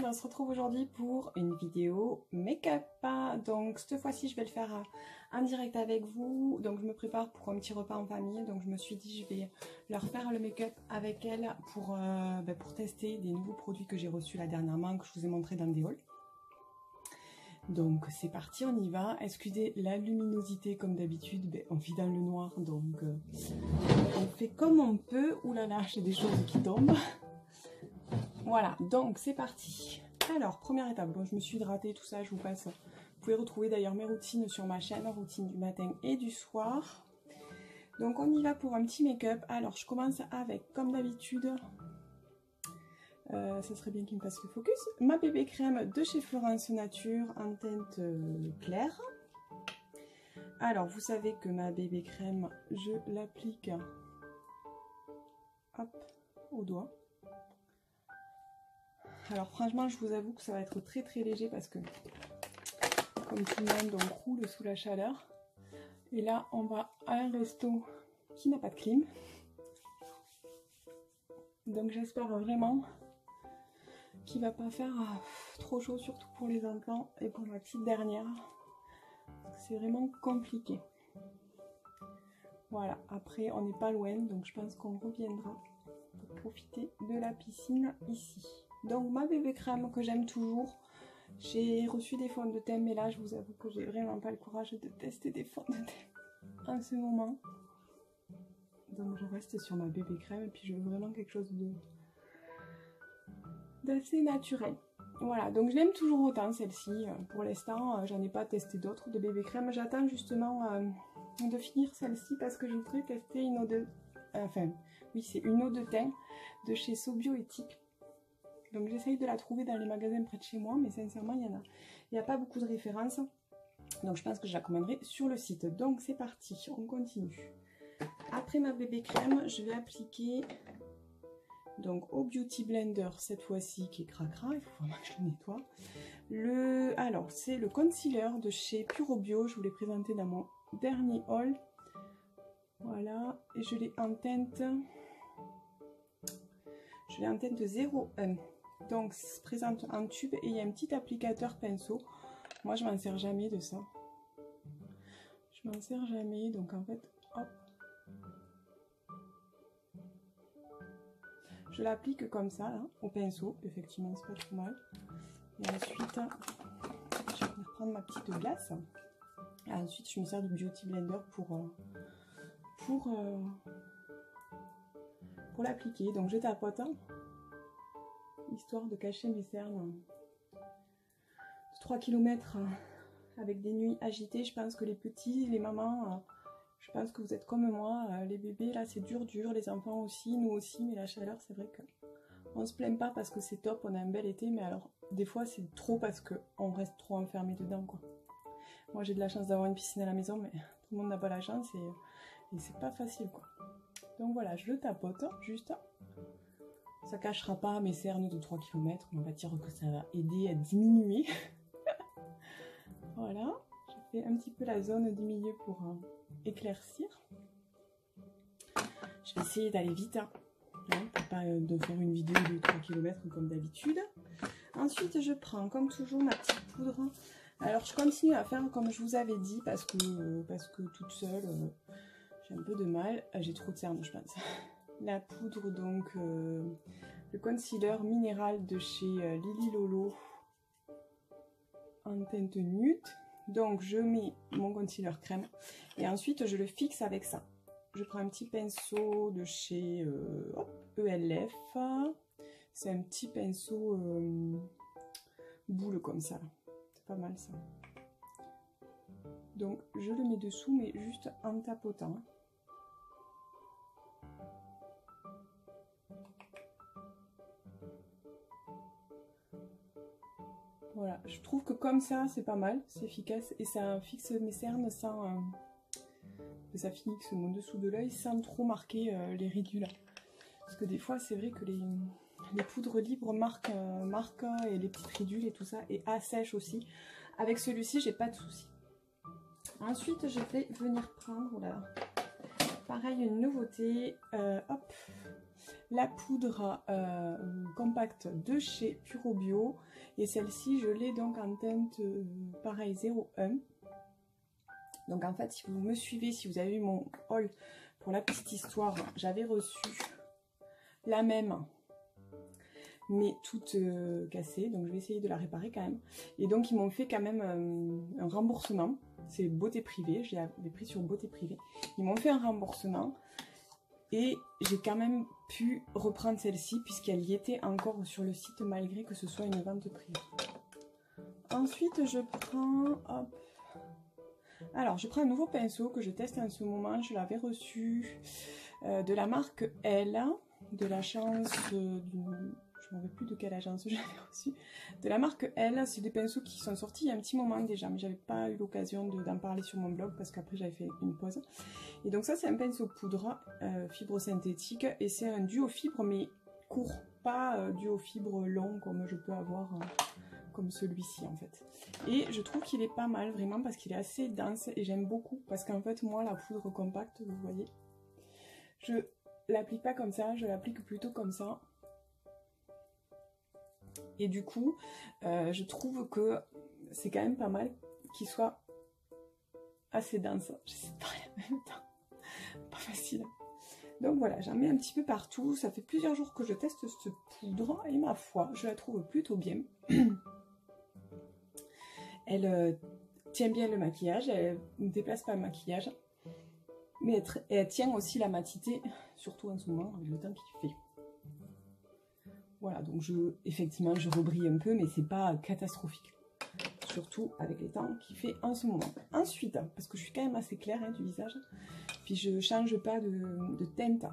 on se retrouve aujourd'hui pour une vidéo make-up. Donc cette fois-ci je vais le faire en direct avec vous. Donc je me prépare pour un petit repas en famille. Donc je me suis dit je vais leur faire le make-up avec elle pour tester des nouveaux produits que j'ai reçus la dernièrement, que je vous ai montré dans des hauls. Donc c'est parti, on y va. Excusez la luminosité comme d'habitude, on vit dans le noir donc on fait comme on peut. Ouh là là, j'ai des choses qui tombent. Voilà, donc c'est parti. Alors, première étape, bon, je me suis hydratée, tout ça, je vous passe. Vous pouvez retrouver d'ailleurs mes routines sur ma chaîne, routine du matin et du soir. Donc on y va pour un petit make-up. Alors, je commence avec, comme d'habitude, ça serait bien qu'il me fasse le focus, ma bébé crème de chez Florence Nature en teinte claire. Alors, vous savez que ma bébé crème, je l'applique hop, au doigt. Alors franchement, je vous avoue que ça va être très très léger parce que, comme tout le monde, on roule sous la chaleur. Et là, on va à un resto qui n'a pas de clim. Donc j'espère vraiment qu'il va pas faire trop chaud, surtout pour les enfants et pour ma petite dernière. C'est vraiment compliqué. Voilà, après on n'est pas loin, donc je pense qu'on reviendra pour profiter de la piscine ici. Donc ma bébé crème que j'aime toujours. J'ai reçu des fonds de teint, mais là je vous avoue que j'ai vraiment pas le courage de tester des fonds de teint en ce moment. Donc je reste sur ma bébé crème et puis je veux vraiment quelque chose d'assez naturel. Voilà, donc je l'aime toujours autant celle-ci. Pour l'instant, j'en ai pas testé d'autres de bébé crème. J'attends justement de finir celle-ci parce que je voudrais tester une eau de... Enfin, oui, c'est une eau de teint de chez So Bioéthique. Donc j'essaye de la trouver dans les magasins près de chez moi, mais sincèrement il n'y a pas beaucoup de références. Donc je pense que je la commanderai sur le site. Donc c'est parti, on continue. Après ma bébé crème, je vais appliquer donc au Beauty Blender cette fois-ci qui est cracra, il faut vraiment que je le nettoie. Alors c'est le concealer de chez Puro Bio, je vous l'ai présenté dans mon dernier haul. Voilà, et je l'ai en teinte 01. Donc ça se présente en tube et il y a un petit applicateur pinceau. Moi je m'en sers jamais de ça. Je m'en sers jamais, donc en fait, hop. Je l'applique comme ça, là, au pinceau. Effectivement, c'est pas trop mal. Et ensuite, je vais reprendre ma petite glace. Et ensuite, je me sers du Beauty Blender pour l'appliquer. Donc je tapote, histoire de cacher mes cernes de 3 km avec des nuits agitées. Je pense que les petits, les mamans, je pense que vous êtes comme moi, les bébés là c'est dur, les enfants aussi, nous aussi, mais la chaleur c'est vrai que on se plaint pas parce que c'est top, on a un bel été, mais alors des fois c'est trop parce qu'on reste trop enfermé dedans quoi. Moi j'ai de la chance d'avoir une piscine à la maison, mais tout le monde n'a pas la chance et c'est pas facile quoi. Donc voilà, je le tapote juste. Ça cachera pas mes cernes de 3 km, on va dire que ça va aider à diminuer. Voilà, je fais un petit peu la zone du milieu pour éclaircir. Je vais essayer d'aller vite, hein, pour pas de faire une vidéo de 3 km comme d'habitude. Ensuite, je prends comme toujours ma petite poudre. Alors, je continue à faire comme je vous avais dit parce que toute seule, j'ai un peu de mal. J'ai trop de cernes, je pense. La poudre, donc, le concealer minéral de chez Lily Lolo en teinte nude. Donc, je mets mon concealer crème et ensuite, je le fixe avec ça. Je prends un petit pinceau de chez ELF. C'est un petit pinceau boule comme ça. C'est pas mal ça. Donc, je le mets dessous, mais juste en tapotant. Voilà, je trouve que comme ça, c'est pas mal, c'est efficace et ça fixe mes cernes sans... ça fixe mon dessous de l'œil sans trop marquer les ridules. Parce que des fois, c'est vrai que les poudres libres marquent et les petites ridules et tout ça, et assèchent aussi. Avec celui-ci, j'ai pas de souci. Ensuite, je vais venir prendre, voilà, pareil, une nouveauté. Hop, la poudre compacte de chez Puro Bio. Et celle-ci, je l'ai donc en teinte pareil 01. Donc en fait, si vous me suivez, si vous avez vu mon haul pour la petite histoire, j'avais reçu la même, mais toute cassée. Donc je vais essayer de la réparer quand même. Et donc ils m'ont fait quand même un remboursement. C'est beauté privée, je l'avais pris sur beauté privée. Ils m'ont fait un remboursement. Et j'ai quand même pu reprendre celle-ci puisqu'elle y était encore sur le site malgré que ce soit une vente privée. Ensuite, je prends... Hop. Alors, je prends un nouveau pinceau que je teste en ce moment. Je l'avais reçu de la marque Elle, de l'agence d'une... Je ne me rappelle plus de quelle agence j'avais reçu. De la marque Elle, c'est des pinceaux qui sont sortis il y a un petit moment déjà, mais j'avais pas eu l'occasion d'en parler sur mon blog parce qu'après j'avais fait une pause. Et donc ça c'est un pinceau poudre, fibre synthétique, et c'est un duo fibre mais court, pas duo fibre long comme je peux avoir comme celui-ci en fait. Et je trouve qu'il est pas mal vraiment parce qu'il est assez dense et j'aime beaucoup parce qu'en fait moi la poudre compacte, vous voyez, je l'applique pas comme ça, je l'applique plutôt comme ça. Et du coup, je trouve que c'est quand même pas mal qu'il soit assez dense. Je sais pas en même temps. Pas facile. Donc voilà, j'en mets un petit peu partout. Ça fait plusieurs jours que je teste cette poudre et ma foi, je la trouve plutôt bien. Elle tient bien le maquillage, elle ne déplace pas le maquillage. Mais elle tient aussi la matité, surtout en ce moment avec le temps qu'il fait. Voilà, donc effectivement, je rebrille un peu, mais c'est pas catastrophique. Surtout avec les temps qu'il fait en ce moment. Ensuite, parce que je suis quand même assez claire du visage, puis je change pas de teinte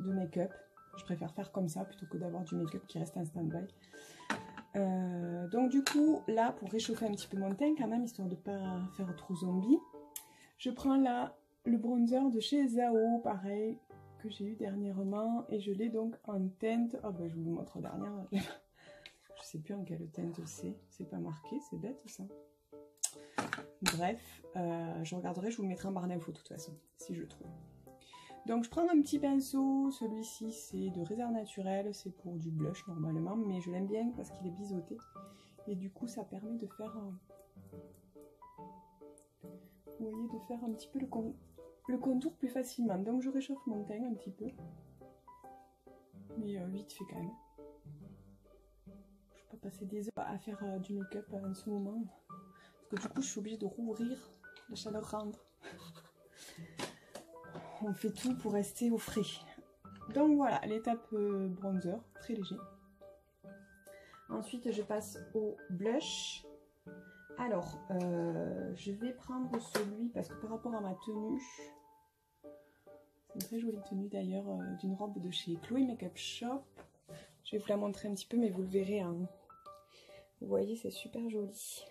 de make-up. Je préfère faire comme ça plutôt que d'avoir du make-up qui reste en stand-by. Donc du coup, là, pour réchauffer un petit peu mon teint, quand même, histoire de pas faire trop zombie, je prends là le bronzer de chez Zao, pareil, que j'ai eu dernièrement, et je l'ai donc en teinte, oh ben je vous le montre dernière, je sais plus en quelle teinte c'est pas marqué, c'est bête ça. Bref, je regarderai, je vous le mettrai en barre d'infos de toute façon, si je trouve. Donc je prends un petit pinceau, celui-ci c'est de Réserve Naturelle, c'est pour du blush normalement, mais je l'aime bien parce qu'il est biseauté, et du coup ça permet de faire, vous voyez, de faire un petit peu le contour plus facilement. Donc je réchauffe mon teint un petit peu, mais vite fait quand même. Je peux pas passer des heures à faire du make-up en ce moment, parce que du coup je suis obligée de rouvrir, la chaleur rentre. On fait tout pour rester au frais. Donc voilà, l'étape bronzer, très léger. Ensuite je passe au blush. Alors, je vais prendre celui, parce que par rapport à ma tenue, c'est une très jolie tenue d'ailleurs, d'une robe de chez Chloé Makeup Shop. Je vais vous la montrer un petit peu, mais vous le verrez. Hein. Vous voyez, c'est super joli.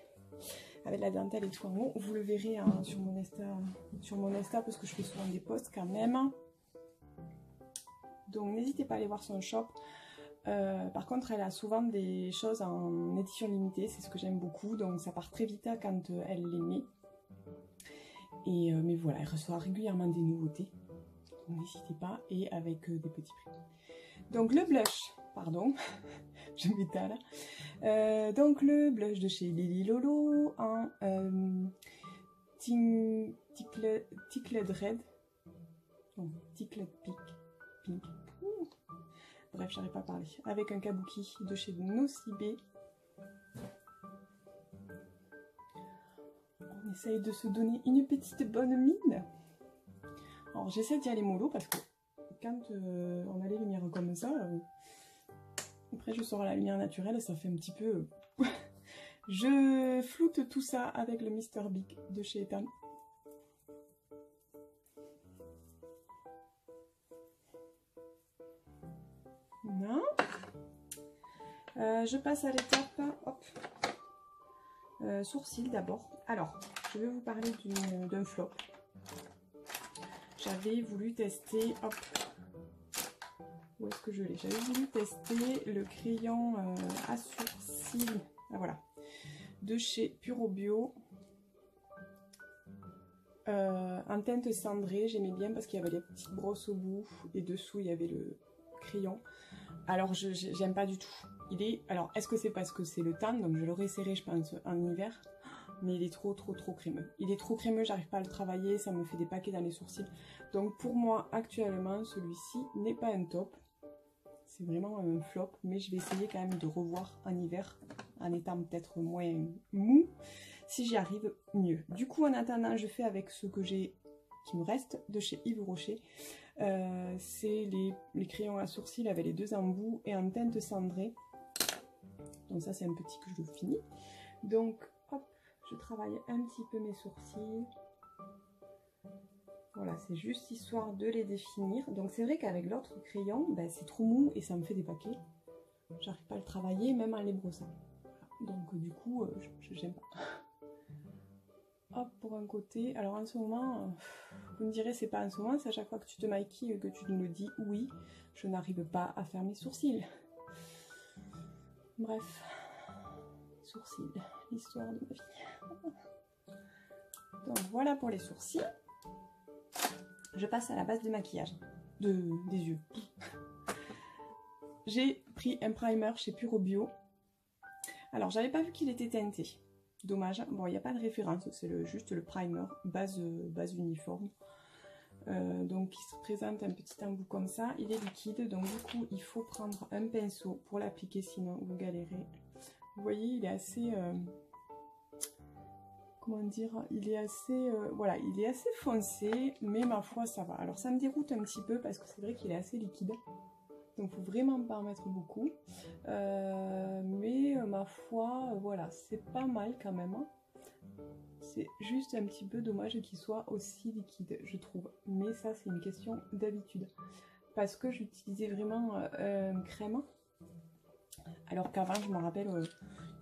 Avec la dentelle et tout en haut. Vous le verrez hein, sur mon Insta, parce que je fais souvent des posts quand même. Donc n'hésitez pas à aller voir son shop. Par contre, elle a souvent des choses en édition limitée, c'est ce que j'aime beaucoup, donc ça part très vite quand elle les met. Et, mais voilà, elle reçoit régulièrement des nouveautés, donc n'hésitez pas, et avec des petits prix. Donc le blush, pardon, je m'étale. Donc le blush de chez Lily Lolo en Tickled Red, non, Tickled Pink. Bref, j'arrive pas à parler. Avec un kabuki de chez Nocibé. On essaye de se donner une petite bonne mine. Alors j'essaie d'y aller mollo parce que quand on a les lumières comme ça, après je sors à la lumière naturelle, ça fait un petit peu... Je floute tout ça avec le Mr Big de chez Ethan. Non. Je passe à l'étape sourcils d'abord. Alors, je vais vous parler d'un flop. J'avais voulu tester, hop, où est-ce que je l'ai? J'avais voulu tester le crayon à sourcils, ah, voilà, de chez Puro Bio. En teinte cendrée, j'aimais bien parce qu'il y avait les petites brosses au bout et dessous il y avait crayon. Alors j'aime pas du tout. Alors est-ce que c'est parce que c'est le temps, donc je l'aurais serré je pense en hiver, mais il est trop crémeux. Il est trop crémeux, j'arrive pas à le travailler, ça me fait des paquets dans les sourcils. Donc pour moi actuellement celui-ci n'est pas un top. C'est vraiment un flop, mais je vais essayer quand même de revoir en hiver, en étant peut-être moins mou, si j'y arrive mieux. Du coup, en attendant, je fais avec ce que j'ai, qui me reste, de chez Yves Rocher. C'est les crayons à sourcils avec les 2 embouts et en teinte cendrée. Donc ça, c'est un petit que je finis. Donc, hop, je travaille un petit peu mes sourcils. Voilà, c'est juste histoire de les définir. Donc c'est vrai qu'avec l'autre crayon, ben, c'est trop mou et ça me fait des paquets. J'arrive pas à le travailler, même en les brossant. Voilà. Donc du coup, j'aime pas. Hop, pour un côté. Alors en ce moment, vous me direz c'est pas en ce moment, c'est à chaque fois que tu te maquilles que tu nous le dis. Oui, je n'arrive pas à faire mes sourcils. Bref, sourcils, l'histoire de ma vie. Donc voilà pour les sourcils. Je passe à la base de maquillage, des yeux. J'ai pris un primer chez Puro Bio. Alors, j'avais pas vu qu'il était teinté. Dommage. Bon, il n'y a pas de référence, c'est juste le primer, base uniforme. Donc, il se présente un petit embout comme ça. Il est liquide, donc du coup, il faut prendre un pinceau pour l'appliquer, sinon vous galérez. Vous voyez, il est assez... comment dire, il est assez voilà, il est assez foncé, mais ma foi ça va. Alors ça me déroute un petit peu parce que c'est vrai qu'il est assez liquide, donc faut vraiment pas en mettre beaucoup, mais ma foi voilà, c'est pas mal quand même, hein. C'est juste un petit peu dommage qu'il soit aussi liquide, je trouve, mais ça c'est une question d'habitude, parce que j'utilisais vraiment une crème, alors qu'avant je me rappelle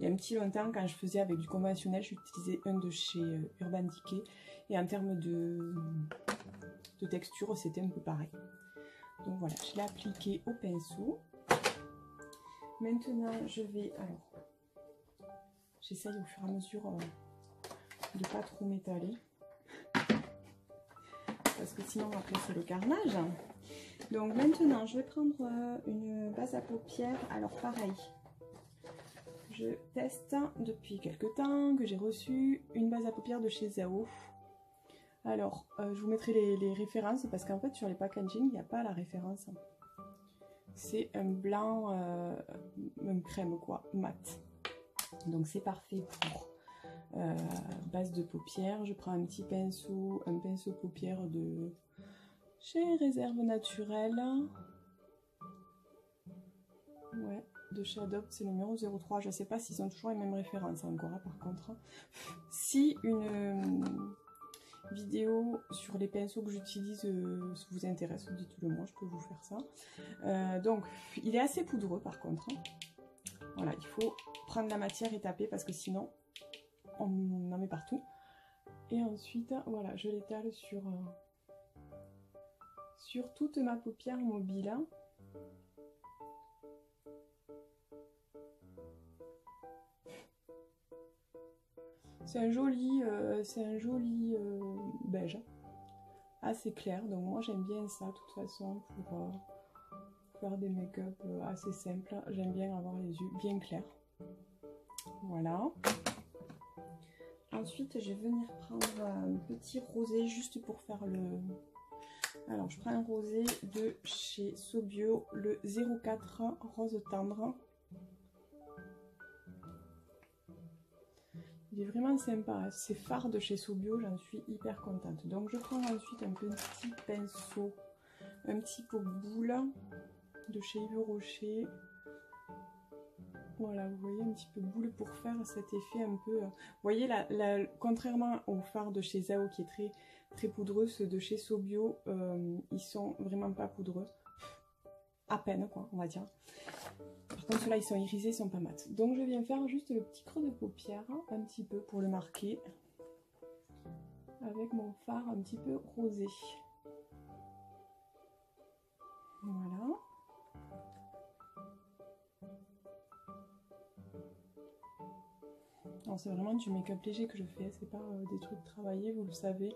il y a un petit longtemps, quand je faisais avec du conventionnel, j'utilisais un de chez Urban Decay. Et en termes de texture, c'était un peu pareil. Donc voilà, je l'ai appliqué au pinceau. Maintenant, je vais... Alors, j'essaye au fur et à mesure de pas trop m'étaler. Parce que sinon, après, c'est le carnage. Donc maintenant, je vais prendre une base à paupières. Alors pareil. Je teste depuis quelques temps que j'ai reçu une base à paupières de chez Zao. Alors, je vous mettrai les références parce qu'en fait, sur les packaging, il n'y a pas la référence. C'est un blanc, une crème quoi, mat. Donc c'est parfait pour base de paupières. Je prends un petit pinceau, un pinceau paupières de chez Réserve Naturelle. Ouais. De chez Adopt, c'est le numéro 03. Je ne sais pas s'ils ont toujours les mêmes références encore, hein, par contre. Si une vidéo sur les pinceaux que j'utilise vous intéresse, dites-le moi, je peux vous faire ça. Donc, il est assez poudreux par contre. Voilà, il faut prendre la matière et taper parce que sinon, on en met partout. Et ensuite, voilà, je l'étale sur toute ma paupière mobile. C'est un joli beige, assez clair, donc moi j'aime bien ça de toute façon pour faire des make-up assez simples. J'aime bien avoir les yeux bien clairs. Voilà. Ensuite je vais venir prendre un petit rosé juste pour faire le... Alors je prends un rosé de chez Sobio, le 04 rose tendre. Il est vraiment sympa, c'est phare de chez Sobio, j'en suis hyper contente. Donc je prends ensuite un petit pinceau, un petit pot boule de chez Yves Rocher. Voilà, vous voyez, un petit peu boule pour faire cet effet un peu... Vous voyez, contrairement au fard de chez Zao qui est très poudreux, ceux de chez Sobio, ils sont vraiment pas poudreux. À peine, quoi, on va dire. Par contre, ceux-là, ils sont irisés, ils sont pas mat. Donc, je viens faire juste le petit creux de paupière, un petit peu, pour le marquer. Avec mon fard un petit peu rosé. Voilà. Non, c'est vraiment du make-up léger que je fais, c'est pas des trucs travaillés, vous le savez.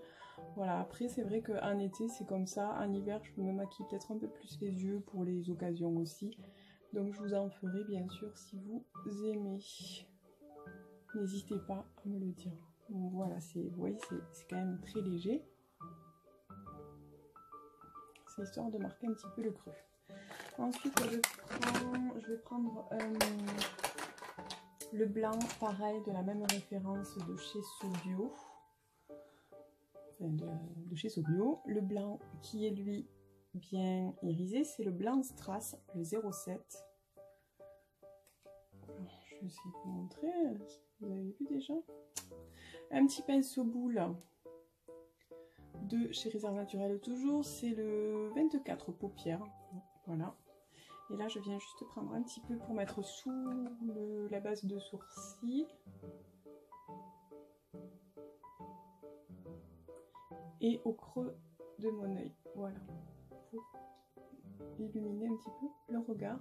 Voilà, après c'est vrai qu'en été c'est comme ça, en hiver je me maquille peut-être un peu plus les yeux pour les occasions aussi. Donc je vous en ferai bien sûr si vous aimez. N'hésitez pas à me le dire. Donc voilà, vous voyez, c'est quand même très léger. C'est histoire de marquer un petit peu le creux. Ensuite, je vais prendre le blanc, pareil, de la même référence de chez Sobio. Enfin, de chez Sobio. Le blanc qui est, lui, bien irisé, c'est le blanc Strass, le 07. Alors, je vais essayer de vous montrer, si vous avez vu déjà. Un petit pinceau boule de chez Réserve Naturelle toujours, c'est le 24 paupières. Voilà. Et là, je viens juste prendre un petit peu pour mettre sous la base de sourcil. Et au creux de mon œil. Voilà. Pour illuminer un petit peu le regard.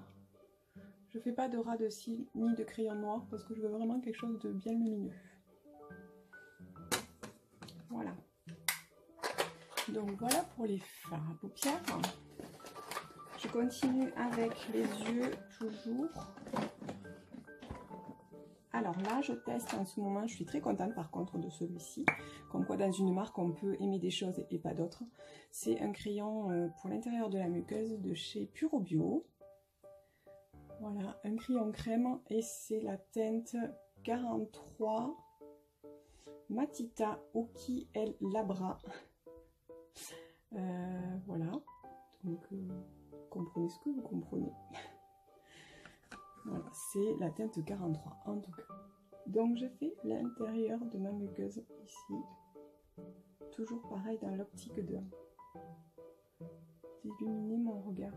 Je fais pas de ras de cils ni de crayon noir parce que je veux vraiment quelque chose de bien lumineux. Voilà. Donc voilà pour les fards à paupières. Je continue avec les yeux toujours. Alors là, je teste en ce moment, je suis très contente par contre de celui-ci. Comme quoi dans une marque, on peut aimer des choses et pas d'autres. C'est un crayon pour l'intérieur de la muqueuse de chez Puro Bio. Voilà, un crayon crème et c'est la teinte 43 Matita Oki El Labra. Voilà, donc comprenez ce que vous comprenez. Voilà, c'est la teinte 43 en tout cas. Donc je fais l'intérieur de ma muqueuse ici. Toujours pareil dans l'optique d'illuminer mon regard.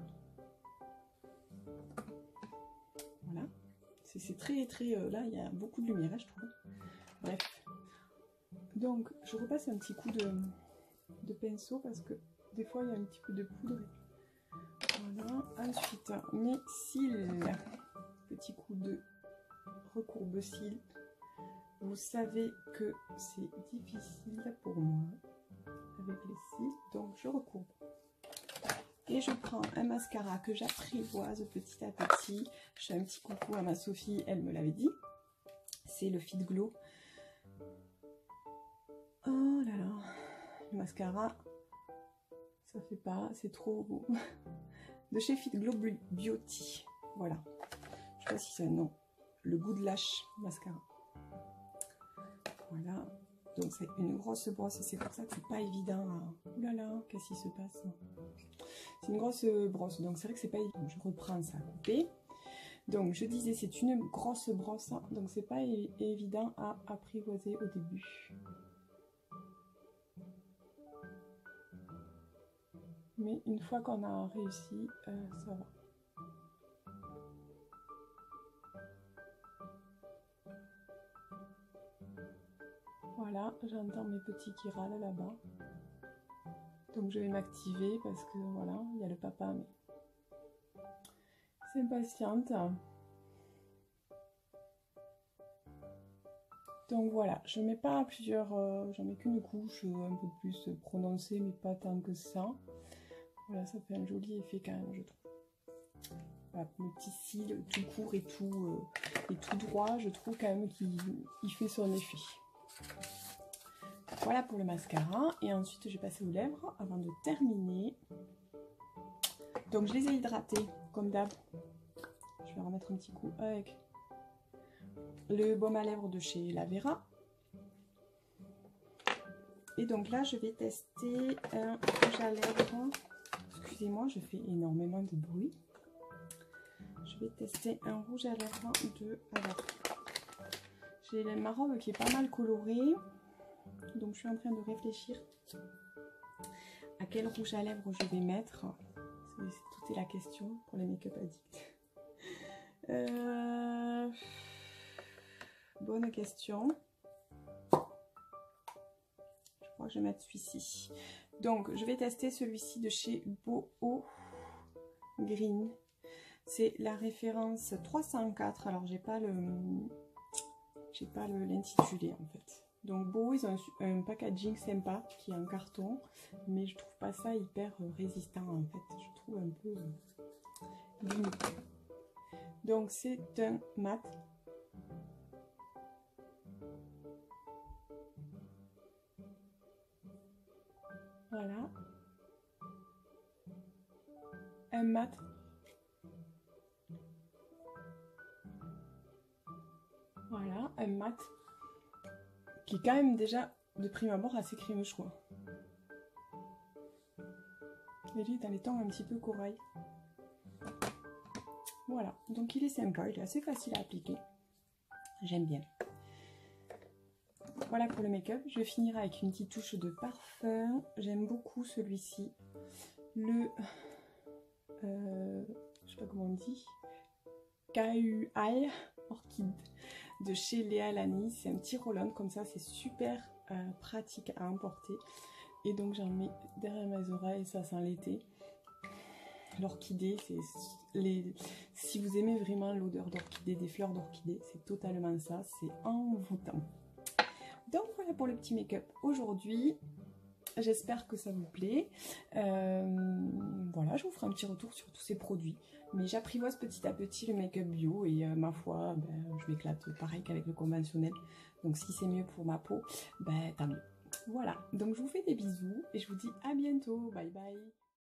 Voilà. C'est très là il y a beaucoup de lumière, je trouve. Bref. Donc je repasse un petit coup de pinceau parce que des fois il y a un petit peu de poudre. Voilà. Ensuite mes cils. Petit coup de recourbe cils. Vous savez que c'est difficile pour moi avec les cils, donc je recourbe. Et je prends un mascara que j'apprivoise petit à petit. Je fais un petit coucou à ma Sophie, elle me l'avait dit. C'est le Fit Glow. Oh là là, le mascara, ça fait pas, c'est trop beau. De chez Fit Glow Beauty. Voilà. Je sais pas si c'est un nom. Le Good Lash mascara. Voilà. Donc c'est une grosse brosse, c'est pour ça que c'est pas évident. Ouh là là, qu'est-ce qui se passe? C'est une grosse brosse, donc c'est vrai que c'est pas évident. Je reprends ça à couper. Donc je disais, c'est une grosse brosse, donc c'est pas évident à apprivoiser au début. Mais une fois qu'on a réussi, ça va. Voilà, j'entends mes petits qui râlent là-bas. Donc je vais m'activer parce que voilà, il y a le papa, mais c'est impatiente. Donc voilà, je mets pas plusieurs, j'en mets qu'une couche un peu plus prononcée, mais pas tant que ça. Voilà, ça fait un joli effet quand même, je trouve. Voilà, mes petits cils tout court et tout droit, je trouve quand même qu'il fait son effet. Voilà pour le mascara. Et ensuite, je vais passer aux lèvres avant de terminer. Donc, je les ai hydratées, comme d'hab. Je vais remettre un petit coup avec le baume à lèvres de chez La Vera. Et donc là, je vais tester un rouge à lèvres. Excusez-moi, je fais énormément de bruit. Je vais tester un rouge à lèvres de... Alors, j'ai ma robe qui est pas mal colorée. Donc, je suis en train de réfléchir à quel rouge à lèvres je vais mettre. Tout est la question pour les make-up addicts. Bonne question. Je crois que je vais mettre celui-ci. Donc, je vais tester celui-ci de chez Boho Green. C'est la référence 304. Alors, j'ai pas j'ai pas l'intitulé en fait. Donc Boho, ils ont un packaging sympa qui est en carton, mais je trouve pas ça hyper résistant en fait. Je trouve un peu limite. Donc c'est un mat. Voilà. Un mat. Voilà, un mat qui est quand même déjà de prime abord assez crémeux, je crois. Et lui dans les tons un petit peu corail. Voilà, donc il est sympa, il est assez facile à appliquer. J'aime bien. Voilà pour le make-up. Je finirai avec une petite touche de parfum. J'aime beaucoup celui-ci. Le... je sais pas comment on dit. KUI Orchid de chez Léa Lani. C'est un petit roll-on comme ça. C'est super pratique à emporter. Et donc j'en mets derrière mes oreilles. Ça sent l'été. L'orchidée, si vous aimez vraiment l'odeur d'orchidée, des fleurs d'orchidée, c'est totalement ça. C'est envoûtant. Donc voilà pour le petit make-up aujourd'hui. J'espère que ça vous plaît. Voilà, je vous ferai un petit retour sur tous ces produits. Mais j'apprivoise petit à petit le make-up bio et ma foi, je m'éclate pareil qu'avec le conventionnel. Donc si c'est mieux pour ma peau, tant mieux. Voilà, donc je vous fais des bisous et je vous dis à bientôt. Bye bye.